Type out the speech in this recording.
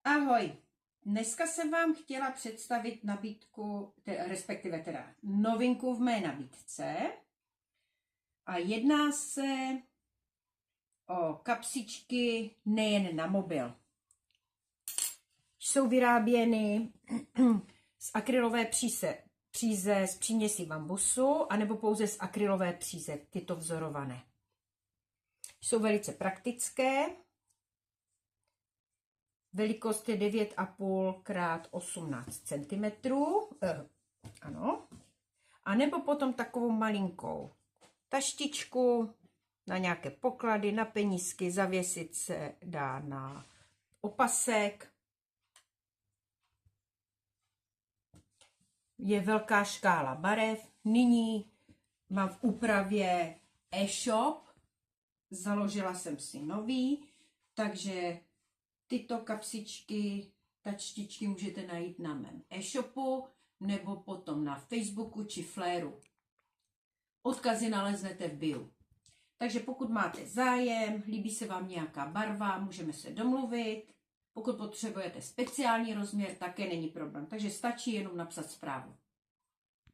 Ahoj, dneska jsem vám chtěla představit nabídku, respektive teda novinku v mé nabídce. A jedná se o kapsičky nejen na mobil. Jsou vyráběny z akrylové příze z příměsí bambusu, anebo pouze z akrylové příze, tyto vzorované. Jsou velice praktické. Velikost je 9,5 x 18 cm. Ano. A nebo potom takovou malinkou taštičku na nějaké poklady, na penízky, zavěsit se dá na opasek. Je velká škála barev. Nyní mám v úpravě e-shop. Založila jsem si nový, takže tyto kapsičky, taštičky můžete najít na mém e-shopu nebo potom na Facebooku či Flairu. Odkazy naleznete v bio. Takže pokud máte zájem, líbí se vám nějaká barva, můžeme se domluvit. Pokud potřebujete speciální rozměr, také není problém. Takže stačí jenom napsat zprávu.